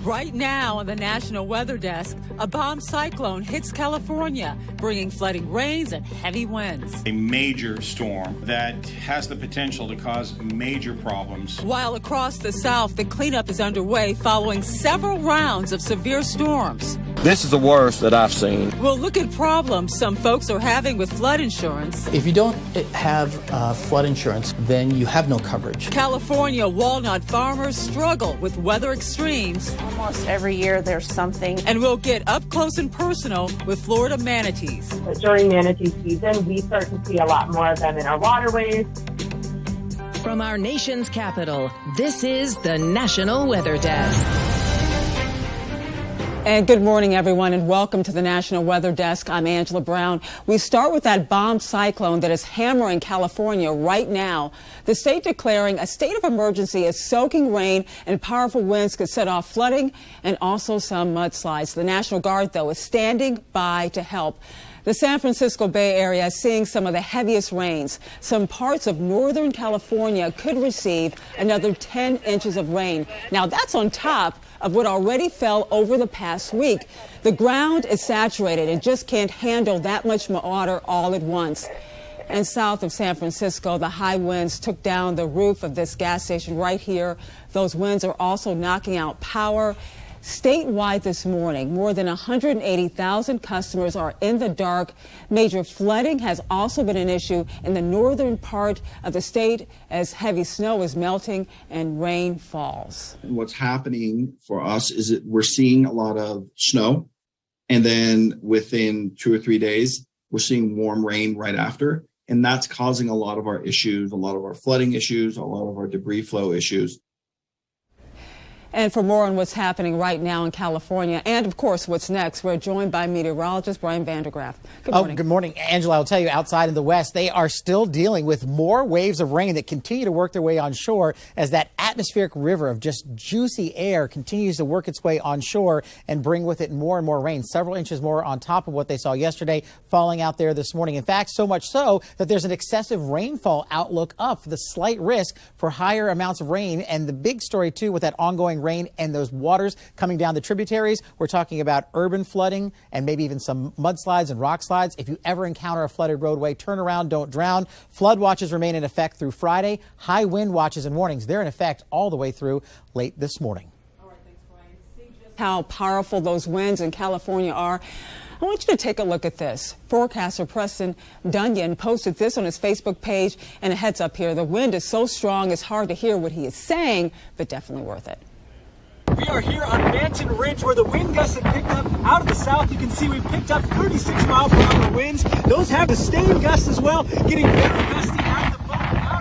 Right now on the National Weather Desk, a bomb cyclone hits California, bringing flooding rains and heavy winds. A major storm that has the potential to cause major problems. While across the South, the cleanup is underway following several rounds of severe storms. This is the worst that I've seen. We'll look at problems some folks are having with flood insurance. If you don't have flood insurance, then you have no coverage. California walnut farmers struggle with weather extremes. Almost every year there's something. And we'll get up close and personal with Florida manatees. During manatee season, we start to see a lot more of them in our waterways. From our nation's capital, this is the National Weather Desk. And good morning, everyone, and welcome to the National Weather Desk. I'm Angela Brown. We start with that bomb cyclone that is hammering California right now. The state declaring a state of emergency as soaking rain and powerful winds could set off flooding and also some mudslides. The National Guard, though, is standing by to help. The San Francisco Bay Area is seeing some of the heaviest rains. Some parts of Northern California could receive another 10 inches of rain. Now, that's on top of what already fell over the past week. The ground is saturated and just can't handle that much water all at once. And south of San Francisco, the high winds took down the roof of this gas station right here. Those winds are also knocking out power. Statewide this morning, more than 180,000 customers are in the dark. Major flooding has also been an issue in the northern part of the state as heavy snow is melting and rain falls. What's happening for us is that we're seeing a lot of snow, and then within 2 or 3 days, we're seeing warm rain right after. And that's causing a lot of our issues, a lot of our flooding issues, a lot of our debris flow issues. And for more on what's happening right now in California and, of course, what's next, we're joined by meteorologist Brian Vandergraaf. Good morning. Good morning, Angela. I'll tell you, outside in the west, they are still dealing with more waves of rain that continue to work their way on shore as that atmospheric river of just juicy air continues to work its way on shore and bring with it more and more rain, several inches more on top of what they saw yesterday falling out there this morning. In fact, so much so that there's an excessive rainfall outlook up, the slight risk for higher amounts of rain. And the big story, too, with that ongoing rain and those waters coming down the tributaries. We're talking about urban flooding and maybe even some mudslides and rock slides. If you ever encounter a flooded roadway, turn around, don't drown. Flood watches remain in effect through Friday. High wind watches and warnings, they're in effect all the way through late this morning. All right, thanks, Brian. See just how powerful those winds in California are. I want you to take a look at this. Forecaster Preston Dunyan posted this on his Facebook page, and a heads up here. The wind is so strong it's hard to hear what he is saying, but definitely worth it. We are here on Manton Ridge where the wind gusts have picked up out of the south. You can see we've picked up 36-mile-per-hour winds. Those have sustained gusts as well, getting very gusty out of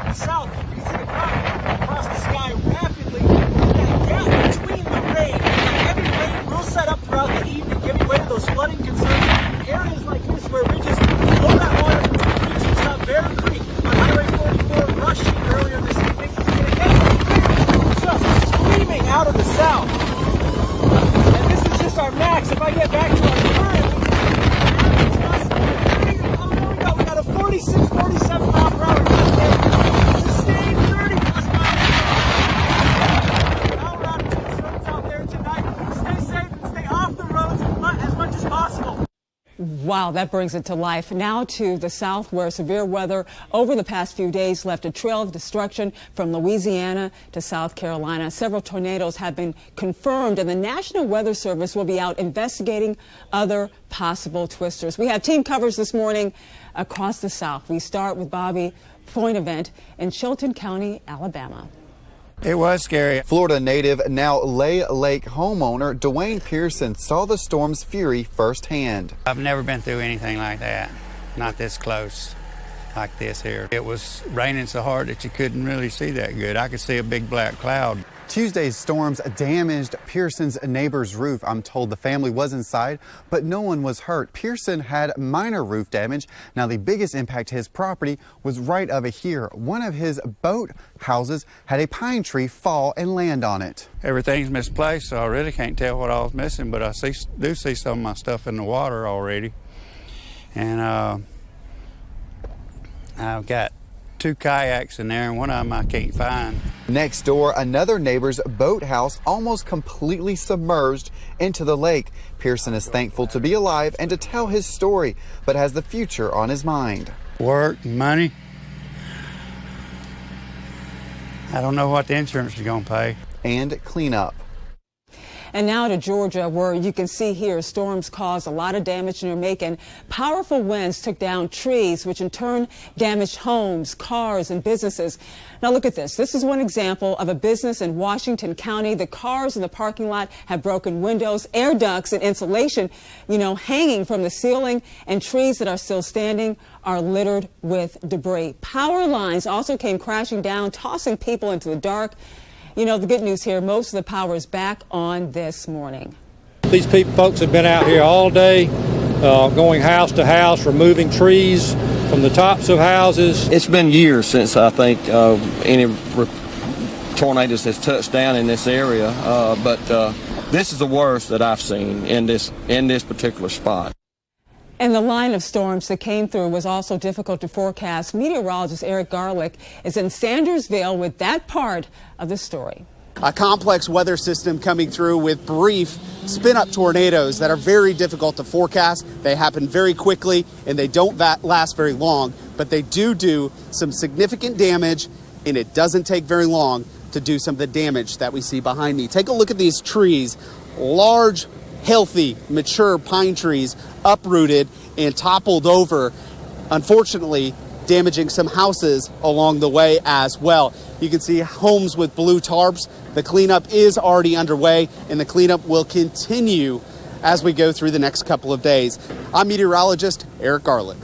the south. You can see the cloud across the sky rapidly. That gap between the rain and heavy rain will set up throughout the evening, giving way to those flooding concerns. Areas like this where ridges flow that water into the creeks. We saw Bear Creek on Highway 44 rushing earlier this evening. And again, just screaming out of the south. And this is just our max. If I get back to our current, we got a 46, 47 mile per hour gust. Sustained 30 plus miles per hour. Power outage concerns out there tonight. Stay safe and stay off the roads as much as possible. Wow, that brings it to life. Now to the south, where severe weather over the past few days left a trail of destruction from Louisiana to South Carolina. Several tornadoes have been confirmed, and the National Weather Service will be out investigating other possible twisters. We have team coverage this morning across the south. We start with Bobby Pointevent in Chilton County, Alabama. It was scary. Florida native, now Lay Lake homeowner Dwayne Pearson saw the storm's fury firsthand. I've never been through anything like that, not this close like this here. It was raining so hard that you couldn't really see that good. I could see a big black cloud. Tuesday's storms damaged Pearson's neighbor's roof. I'm told the family was inside, but no one was hurt. Pearson had minor roof damage. Now, the biggest impact to his property was right over here. One of his boat houses had a pine tree fall and land on it. Everything's misplaced, so I really can't tell what I was missing, but I do see some of my stuff in the water already. And I've got 2 kayaks in there, and one of them I can't find. Next door, another neighbor's boathouse almost completely submerged into the lake. Pearson is thankful to be alive and to tell his story, but has the future on his mind. Work, money. I don't know what the insurance is going to pay. And cleanup. And now to Georgia, where you can see here storms caused a lot of damage near Macon. Powerful winds took down trees, which in turn damaged homes, cars, and businesses. Now look at this. This is one example of a business in Washington County. The cars in the parking lot have broken windows, air ducts, and insulation, hanging from the ceiling, and trees that are still standing are littered with debris. Power lines also came crashing down, tossing people into the dark. The good news here, most of the power is back on this morning. These folks have been out here all day, going house to house, removing trees from the tops of houses. It's been years since I think any tornadoes has touched down in this area, but this is the worst that I've seen in this particular spot. And the line of storms that came through was also difficult to forecast. Meteorologist Eric Garlick is in Sandersville with that part of the story. A complex weather system coming through with brief spin-up tornadoes that are very difficult to forecast. They happen very quickly and they don't last very long, but they do some significant damage, and it doesn't take very long to do some of the damage that we see behind me. Take a look at these trees. Large, healthy, mature pine trees uprooted and toppled over, unfortunately damaging some houses along the way as well. You can see homes with blue tarps. The cleanup is already underway, and the cleanup will continue as we go through the next couple of days. I'm meteorologist Eric Garlick.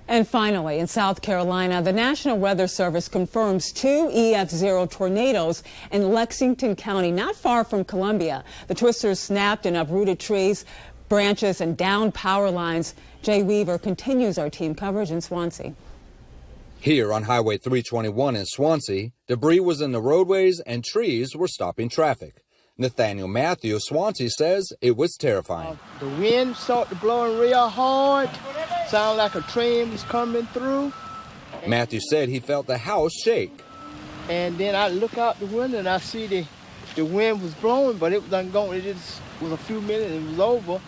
And finally, in South Carolina, the National Weather Service confirms 2 EF0 tornadoes in Lexington County, not far from Columbia. The twisters snapped and uprooted trees, branches, and downed power lines. Jay Weaver continues our team coverage in Swansea. Here on Highway 321 in Swansea, debris was in the roadways and trees were stopping traffic. Nathaniel Matthew of Swansea says it was terrifying. The wind started blowing real hard. Sounded like a train was coming through. Matthew said he felt the house shake. And then I look out the window and I see the wind was blowing, but it was going. It just was a few minutes and it was over.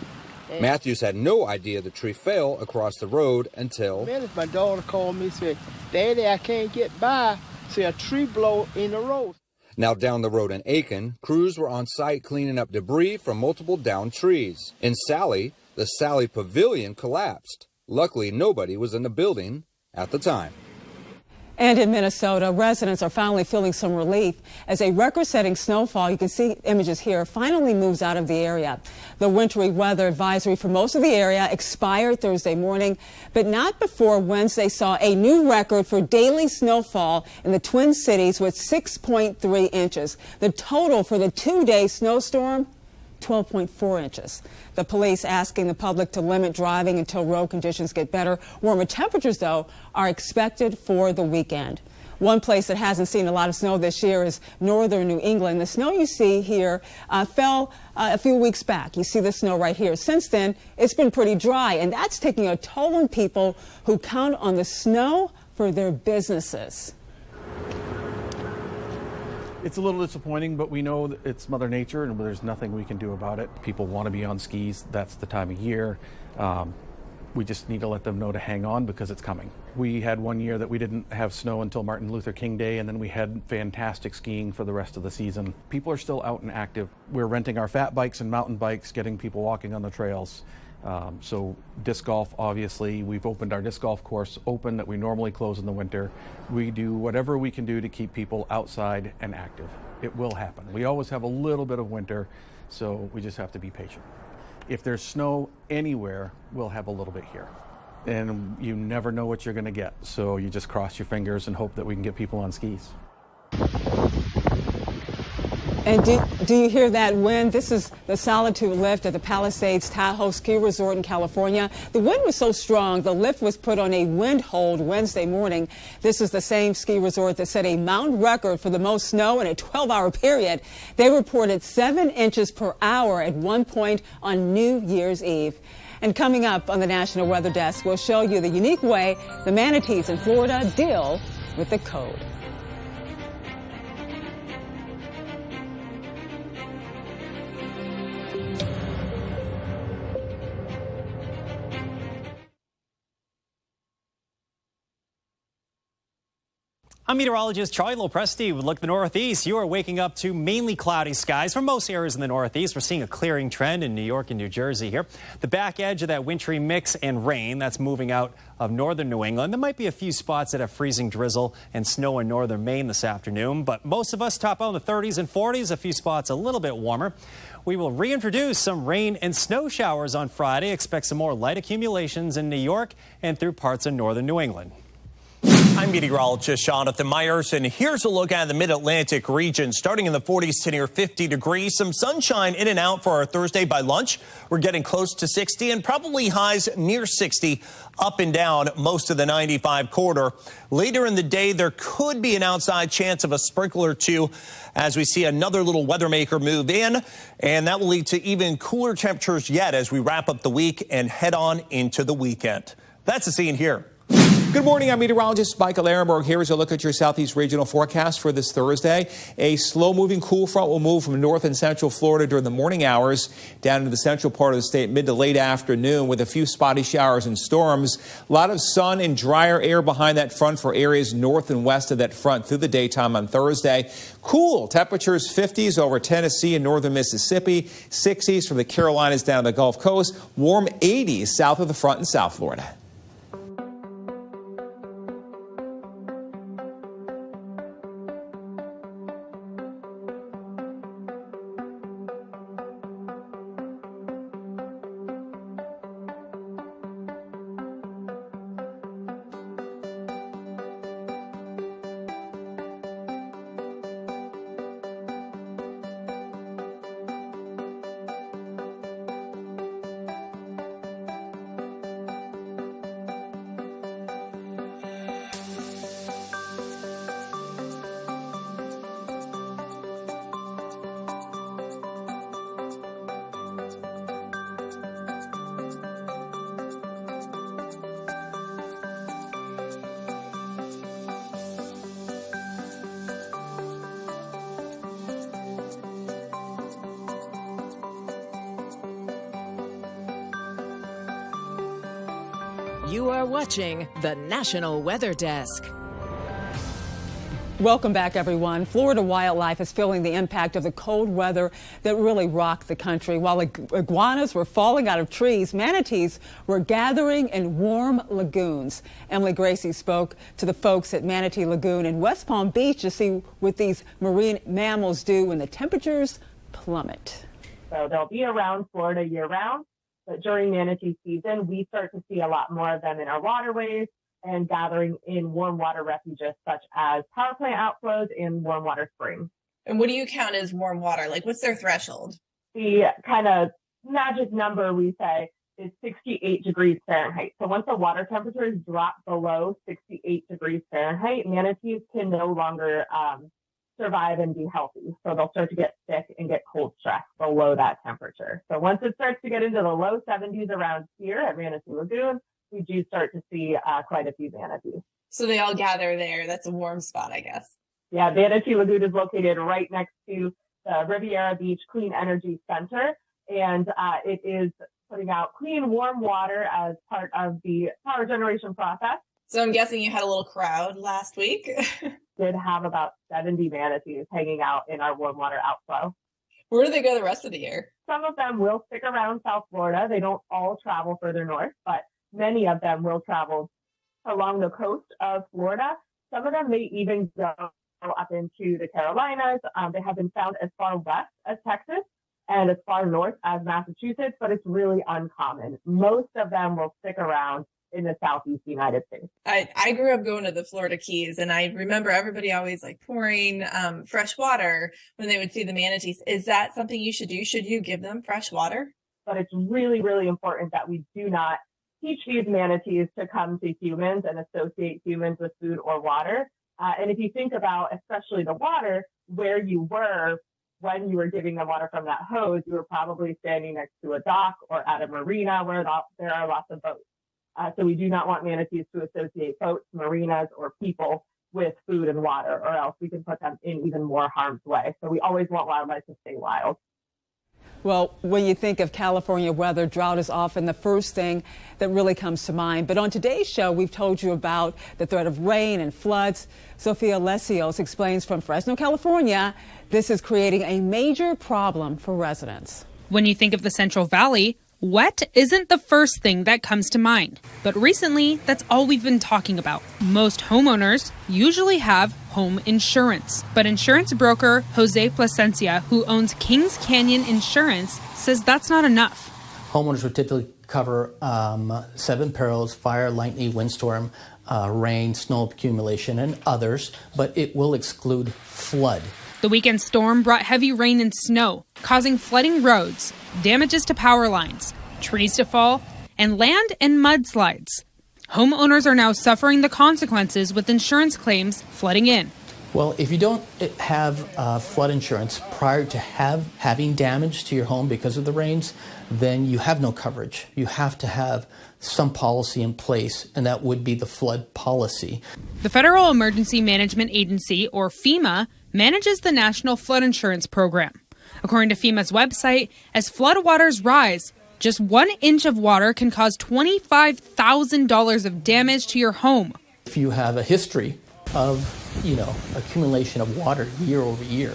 And Matthews had no idea the tree fell across the road until my daughter called me and said, "Daddy, I can't get by. See a tree blow in the road." Now down the road in Aiken, crews were on site cleaning up debris from multiple downed trees. In Sally, the Sally Pavilion collapsed. Luckily, nobody was in the building at the time. And in Minnesota, residents are finally feeling some relief as a record-setting snowfall, you can see images here, finally moves out of the area. The wintry weather advisory for most of the area expired Thursday morning, but not before Wednesday saw a new record for daily snowfall in the Twin Cities with 6.3 inches. The total for the two-day snowstorm, 12.4 inches. The police asking the public to limit driving until road conditions get better. Warmer temperatures, though, are expected for the weekend. One place that hasn't seen a lot of snow this year is northern New England. The snow you see here fell a few weeks back. You see the snow right here. Since then, it's been pretty dry, and that's taking a toll on people who count on the snow for their businesses. It's a little disappointing, but we know that it's Mother Nature and there's nothing we can do about it. People want to be on skis. That's the time of year. We just need to let them know to hang on because it's coming. We had one year that we didn't have snow until Martin Luther King Day, and then we had fantastic skiing for the rest of the season. People are still out and active. We're renting our fat bikes and mountain bikes, getting people walking on the trails. So disc golf, obviously, we've opened our disc golf course open that we normally close in the winter. We do whatever we can do to keep people outside and active. It will happen. We always have a little bit of winter, so we just have to be patient. If there's snow anywhere, we'll have a little bit here. And you never know what you're going to get, so you just cross your fingers and hope that we can get people on skis. And do you hear that wind? This is the Solitude lift at the Palisades TAHOE ski resort in California. The wind was so strong, the lift was put on a wind hold Wednesday morning. This is the same ski resort that set a mountain record for the most snow in a 12-hour period. They reported 7 inches per hour at one point on New Year's Eve. And coming up on the National Weather Desk, we'll show you the unique way the manatees in Florida deal with the code. I'm meteorologist Charlie Lopresti with Look at the Northeast. You are waking up to mainly cloudy skies for most areas in the Northeast. We're seeing a clearing trend in New York and New Jersey here. The back edge of that wintry mix and rain that's moving out of northern New England. There might be a few spots that have freezing drizzle and snow in northern Maine this afternoon, but most of us top out in the 30s and 40s, a few spots a little bit warmer. We will reintroduce some rain and snow showers on Friday. Expect some more light accumulations in New York and through parts of northern New England. I'm meteorologist Jonathan Myers, and here's a look at the mid-Atlantic region. Starting in the 40s to near 50 degrees, some sunshine in and out for our Thursday. By lunch, we're getting close to 60 and probably highs near 60 up and down most of the 95 corridor. Later in the day, there could be an outside chance of a sprinkle or two as we see another little weather maker move in, and that will lead to even cooler temperatures yet as we wrap up the week and head on into the weekend. That's the scene here. Good morning, I'm meteorologist Michael Ehrenberg. Here is a look at your southeast regional forecast for this Thursday. A slow-moving cool front will move from north and central Florida during the morning hours down into the central part of the state mid to late afternoon with a few spotty showers and storms. A lot of sun and drier air behind that front for areas north and west of that front through the daytime on Thursday. Cool temperatures 50s over Tennessee and northern Mississippi, 60s from the Carolinas down to the Gulf Coast, warm 80s south of the front in South Florida. You are watching the National Weather Desk. Welcome back, everyone. Florida wildlife is feeling the impact of the cold weather that really rocked the country. While iguanas were falling out of trees, manatees were gathering in warm lagoons. Emily Gracie spoke to the folks at Manatee Lagoon in West Palm Beach to see what these marine mammals do when the temperatures plummet. So they'll be around Florida year-round, but during manatee season, we start to see a lot more of them in our waterways and gathering in warm water refuges such as power plant outflows and warm water springs. And what do you count as warm water? Like, what's their threshold? The kind of magic number we say is 68 degrees Fahrenheit. So once the water temperatures drop below 68 degrees Fahrenheit, manatees can no longer survive and be healthy. So they'll start to get sick and get cold stress below that temperature. So once it starts to get into the low 70s around here at Manatee Lagoon, we do start to see quite a few manatees. So they all gather there. That's a warm spot, I guess. Yeah, Manatee Lagoon is located right next to the Riviera Beach Clean Energy Center, and it is putting out clean, warm water as part of the power generation process. So I'm guessing you had a little crowd last week. Did have about 70 manatees hanging out in our warm water outflow. Where do they go the rest of the year? Some of them will stick around South Florida. They don't all travel further north, but many of them will travel along the coast of Florida. Some of them may even go up into the Carolinas. They have been found as far west as Texas and as far north as Massachusetts, but it's really uncommon. Most of them will stick around in the southeast United States. I grew up going to the Florida Keys, and I remember everybody always like pouring fresh water when they would see the manatees. Is that something you should do? Should you give them fresh water? But it's really, really important that we do not teach these manatees to come to humans and associate humans with food or water. And if you think about, especially the water, where you were when you were giving them water from that hose, you were probably standing next to a dock or at a marina where there are lots of boats. So we do not want manatees to associate boats, marinas, or people with food and water, or else we can put them in even more harm's way. So we always want wildlife to stay wild. Well, when you think of California weather, drought is often the first thing that really comes to mind. But on today's show, we've told you about the threat of rain and floods. Sophia Lesios explains from Fresno, California, this is creating a major problem for residents. When you think of the Central Valley, wet isn't the first thing that comes to mind. But recently, that's all we've been talking about. Most homeowners usually have home insurance. But insurance broker Jose Plasencia, who owns Kings Canyon Insurance, says that's not enough. Homeowners would typically cover 7 perils: fire, lightning, windstorm, rain, snow accumulation, and others, but it will exclude flood. The weekend storm brought heavy rain and snow, causing flooding roads, damages to power lines, trees to fall, and land and mudslides. Homeowners are now suffering the consequences with insurance claims flooding in. Well, if you don't have flood insurance prior to having damage to your home because of the rains, then you have no coverage. You have to have some policy in place, and that would be the flood policy. The Federal Emergency Management Agency, or FEMA, manages the National Flood Insurance Program. According to FEMA's website, as floodwaters rise, just 1 inch of water can cause $25,000 of damage to your home. If you have a history of, accumulation of water year over year,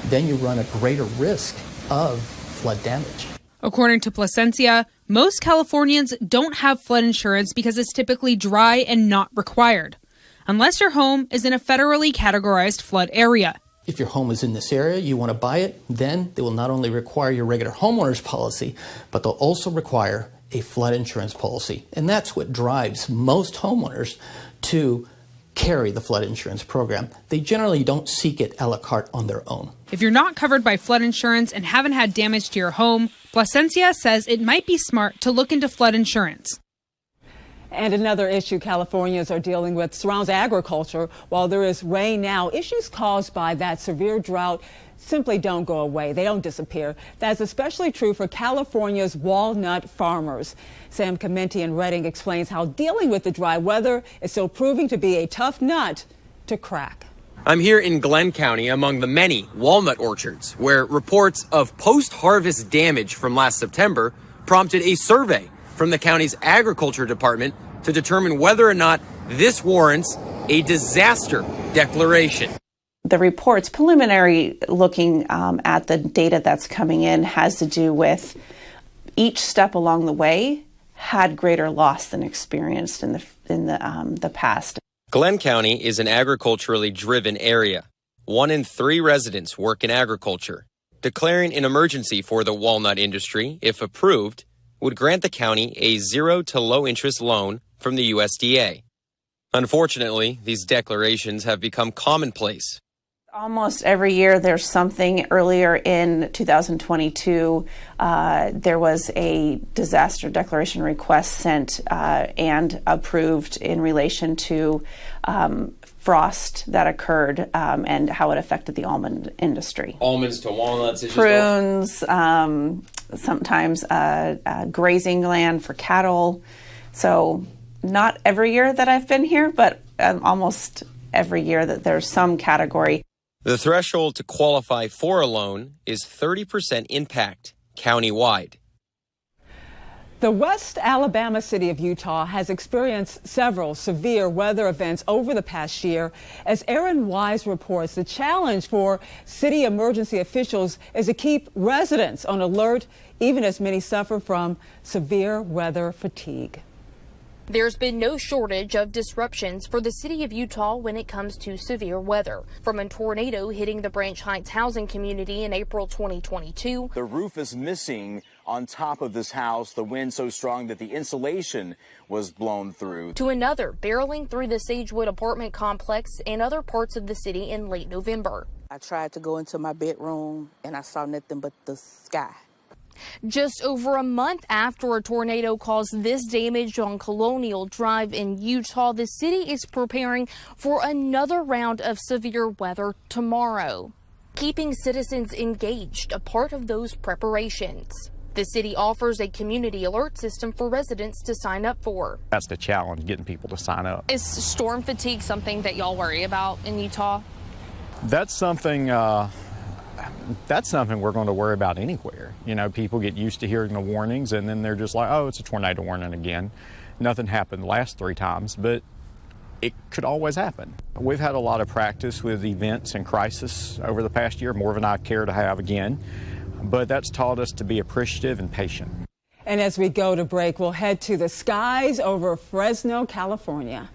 then you run a greater risk of flood damage. According to Plasencia, most Californians don't have flood insurance because it's typically dry and not required, unless your home is in a federally categorized flood area. If your home is in this area, you want to buy it, then they will not only require your regular homeowner's policy, but they'll also require a flood insurance policy. And that's what drives most homeowners to carry the flood insurance program. They generally don't seek it a la carte on their own. If you're not covered by flood insurance and haven't had damage to your home, Plasencia says it might be smart to look into flood insurance. And another issue Californians are dealing with surrounds agriculture. While there is rain now, issues caused by that severe drought simply don't go away. They don't disappear. That's especially true for California's walnut farmers. Sam Comenti in Redding explains how dealing with the dry weather is still proving to be a tough nut to crack. I'm here in Glenn County among the many walnut orchards where reports of post-harvest damage from last September prompted a survey from the county's agriculture department to determine whether or not this warrants a disaster declaration. The report's preliminary looking at the data that's coming in has to do with each step along the way had greater loss than experienced in the past. Glenn County is an agriculturally driven area. 1 in 3 residents work in agriculture. Declaring an emergency for the walnut industry, if approved, would grant the county a 0 to low interest loan from the USDA. Unfortunately, these declarations have become commonplace. Almost every year there's something. Earlier in 2022, there was a disaster declaration request sent and approved in relation to frost that occurred and how it affected the almond industry. Almonds to walnuts. Prunes, sometimes grazing land for cattle. So not every year that I've been here, but almost every year that there's some category. The threshold to qualify for a loan is 30% impact countywide. The West Alabama city of Utah has experienced several severe weather events over the past year. As Aaron Wise reports, the challenge for city emergency officials is to keep residents on alert, even as many suffer from severe weather fatigue. There's been no shortage of disruptions for the city of Utah when it comes to severe weather. From a tornado hitting the Branch Heights housing community in April 2022. The roof is missing on top of this house. The wind so strong that the insulation was blown through. To another barreling through the Sagewood apartment complex and other parts of the city in late November. I tried to go into my bedroom and I saw nothing but the sky. Just over a month after a tornado caused this damage on Colonial Drive in Utah, the city is preparing for another round of severe weather tomorrow. Keeping citizens engaged, a part of those preparations. The city offers a community alert system for residents to sign up for. That's the challenge, getting people to sign up. Is storm fatigue something that y'all worry about in Utah? That's something that's something we're going to worry about anywhere. You know, people get used to hearing the warnings, and then they're just like, oh, it's a tornado warning again. Nothing happened the last 3 times, but it could always happen. We've had a lot of practice with events and crisis over the past year, more than I care to have again, but that's taught us to be appreciative and patient. And as we go to break, we'll head to the skies over Fresno, California.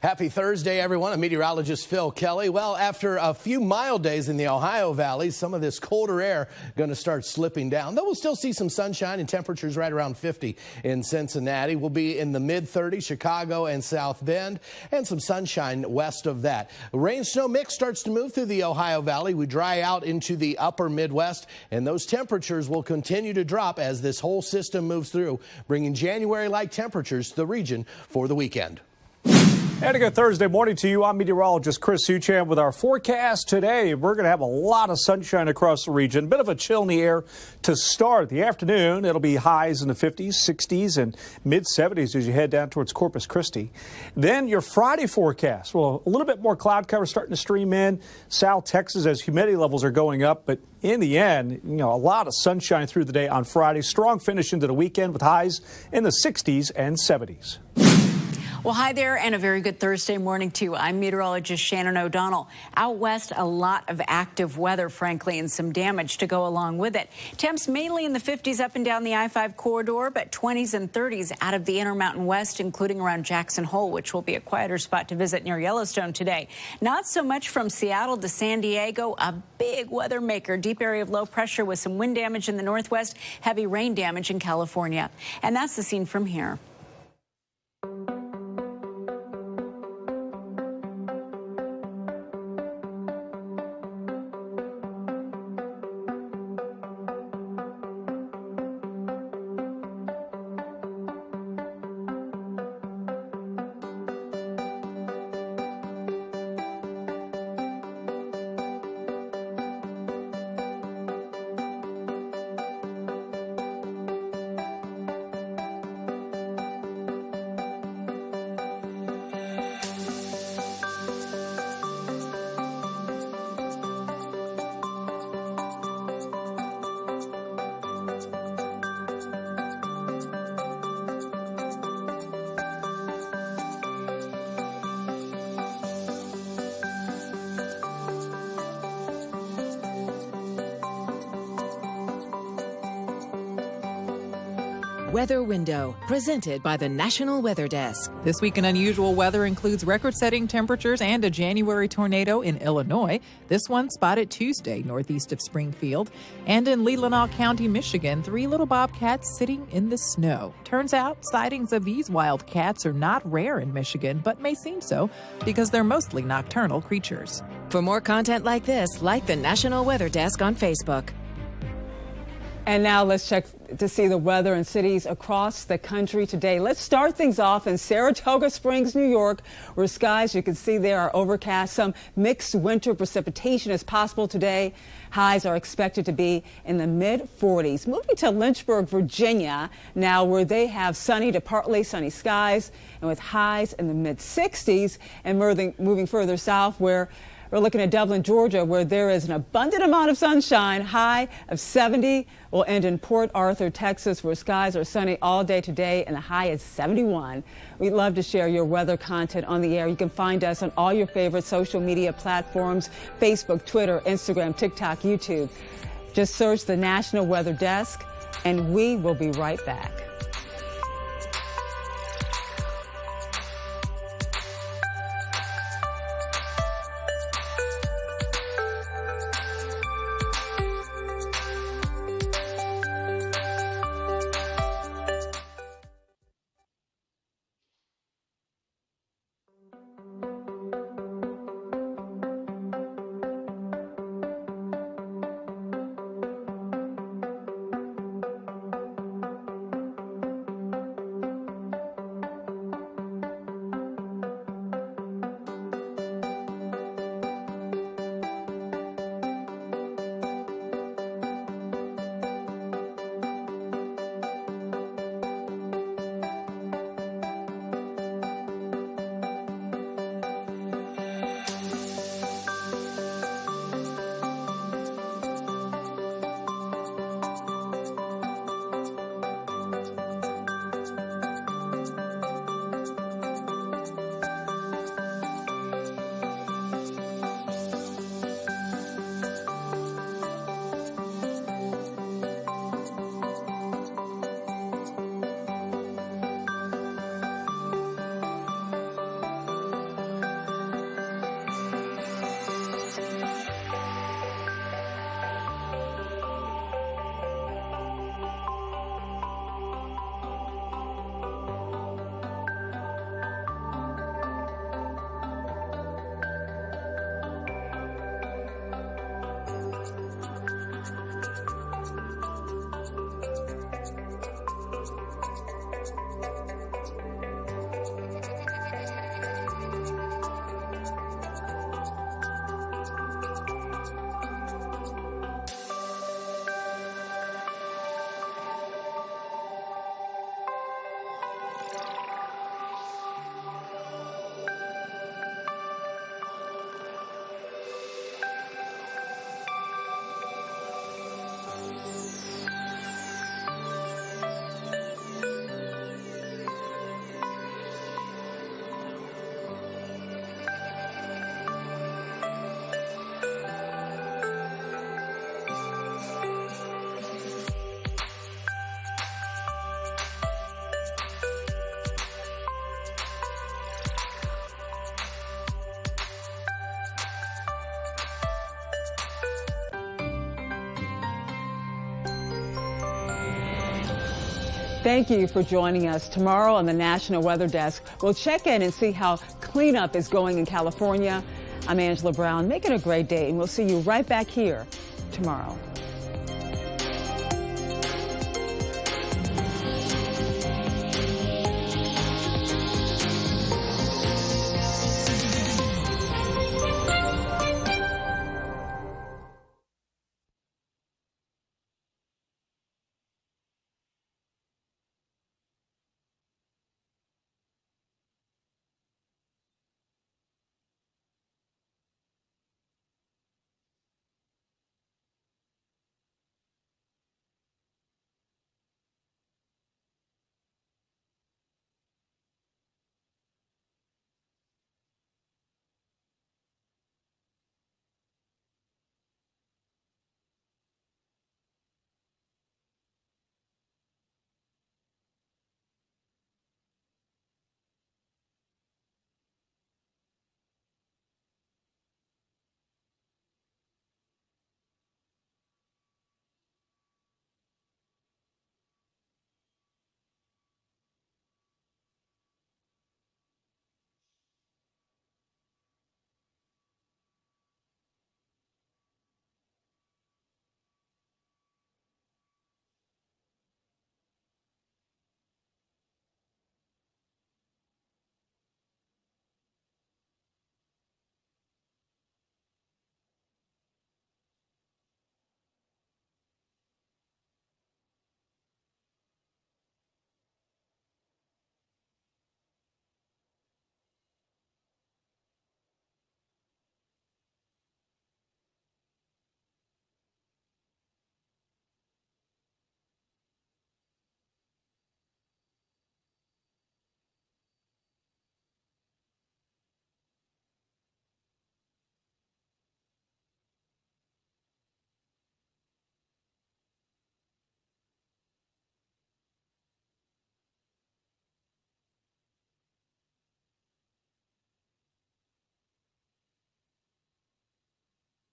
Happy Thursday, everyone. I'm meteorologist Phil Kelly. Well, after a few mild days in the Ohio Valley, some of this colder air going to start slipping down. Though we'll still see some sunshine and temperatures right around 50 in Cincinnati. We'll be in the mid-30s, Chicago and South Bend, and some sunshine west of that. Rain-snow mix starts to move through the Ohio Valley. We dry out into the upper Midwest, and those temperatures will continue to drop as this whole system moves through, bringing January-like temperatures to the region for the weekend. And a good Thursday morning to you. I'm meteorologist Chris Suchan with our forecast today. We're going to have a lot of sunshine across the region. Bit of a chill in the air to start the afternoon. It'll be highs in the 50s, 60s, and mid-70s as you head down towards Corpus Christi. Then your Friday forecast. Well, a little bit more cloud cover starting to stream in South Texas as humidity levels are going up. But in the end, you know, a lot of sunshine through the day on Friday. Strong finish into the weekend with highs in the 60s and 70s. Well, hi there, and a very good Thursday morning to you. I'm meteorologist Shannon O'Donnell. Out west, a lot of active weather, frankly, and some damage to go along with it. Temps mainly in the 50s up and down the I-5 corridor, but 20s and 30s out of the Intermountain West, including around Jackson Hole, which will be a quieter spot to visit near Yellowstone today. Not so much from Seattle to San Diego, a big weather maker. Deep area of low pressure with some wind damage in the northwest, heavy rain damage in California. And that's the scene from here. Weather Window, presented by the National Weather Desk. This week in unusual weather includes record-setting temperatures and a January tornado in Illinois. This one spotted Tuesday northeast of Springfield. And in Leelanau County, Michigan, 3 little bobcats sitting in the snow. Turns out sightings of these wild cats are not rare in Michigan, but may seem so because they're mostly nocturnal creatures. For more content like this, like the National Weather Desk on Facebook. And now let's check to see the weather in cities across the country today. Let's start things off in Saratoga Springs, New York, where skies you can see there are overcast. Some mixed winter precipitation is possible today. Highs are expected to be in the mid-40s. Moving to Lynchburg, Virginia, now where they have sunny to partly sunny skies and with highs in the mid-60s. And moving further south, where we're looking at Dublin, Georgia, where there is an abundant amount of sunshine, high of 70. We'll end in Port Arthur, Texas, where skies are sunny all day today and the high is 71. We'd love to share your weather content on the air. You can find us on all your favorite social media platforms, Facebook, Twitter, Instagram, TikTok, YouTube. Just search the National Weather Desk, and we will be right back. Thank you for joining us. Tomorrow on the National Weather Desk, we'll check in and see how cleanup is going in California. I'm Angela Brown. Make it a great day, and we'll see you right back here tomorrow.